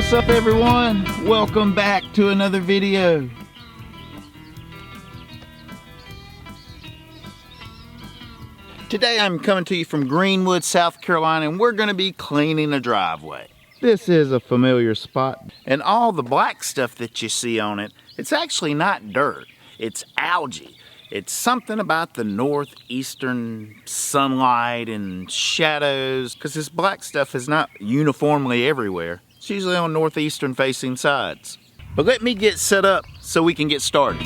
What's up everyone? Welcome back to another video. Today I'm coming to you from Greenwood, South Carolina, and we're going to be cleaning a driveway. This is a familiar spot, and all the black stuff that you see on it, it's actually not dirt, it's algae. It's something about the northeastern sunlight and shadows, because this black stuff is not uniformly everywhere. It's usually on northeastern facing sides. But let me get set up so we can get started.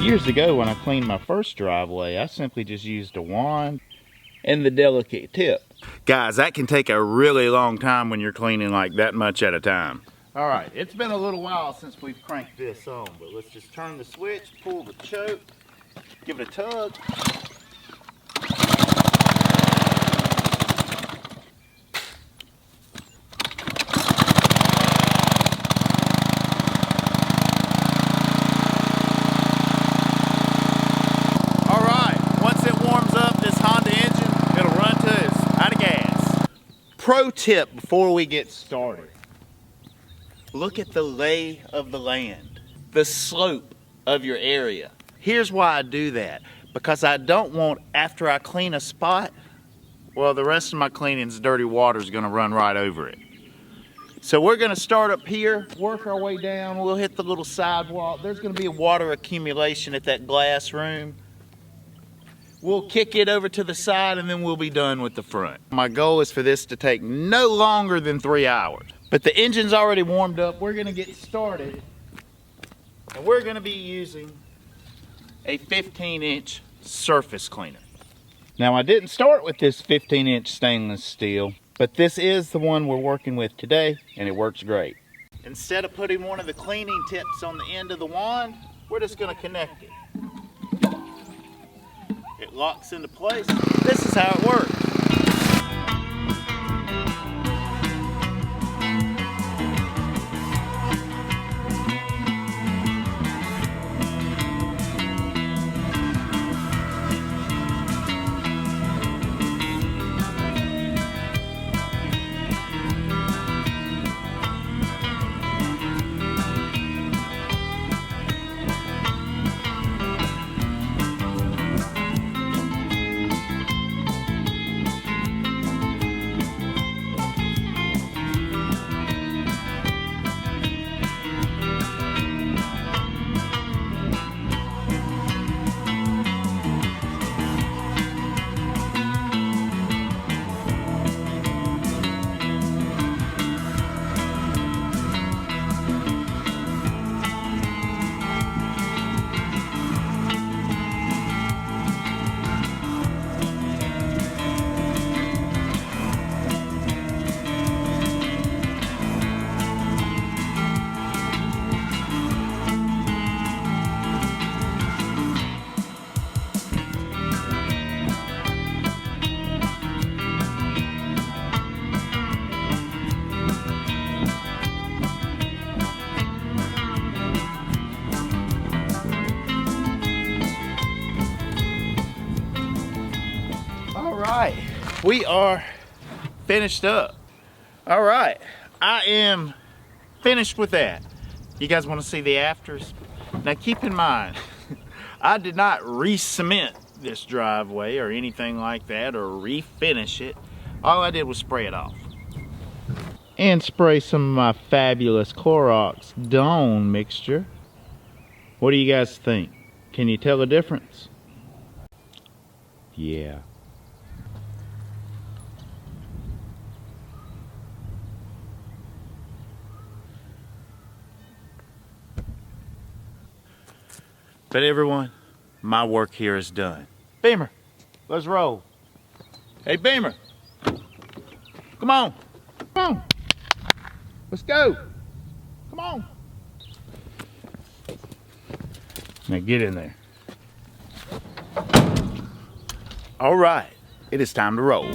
Years ago when I cleaned my first driveway, I simply just used a wand and the delicate tip. Guys, that can take a really long time when you're cleaning like that much at a time. All right, it's been a little while since we've cranked this on, but let's just turn the switch, pull the choke, give it a tug. Pro tip before we get started, look at the lay of the land, the slope of your area. Here's why I do that, because I don't want, after I clean a spot, well, the rest of my cleaning's dirty water is going to run right over it. So we're going to start up here, work our way down, we'll hit the little sidewalk. There's going to be a water accumulation at that glass room. We'll kick it over to the side and then we'll be done with the front. My goal is for this to take no longer than 3 hours. But the engine's already warmed up. We're gonna get started. And we're gonna be using a 15-inch surface cleaner. Now I didn't start with this 15-inch stainless steel, but this is the one we're working with today and it works great. Instead of putting one of the cleaning tips on the end of the wand, we're just gonna connect it. It locks into place. This is how it works. Alright, we are finished up. Alright, I am finished with that. You guys want to see the afters? Now keep in mind, I did not re-cement this driveway or anything like that or refinish it. All I did was spray it off. And spray some of my fabulous Clorox Dawn mixture. What do you guys think? Can you tell the difference? Yeah. But everyone, my work here is done. Beamer, let's roll. Hey Beamer, come on, come on. Let's go. Come on. Now get in there. All right, it is time to roll.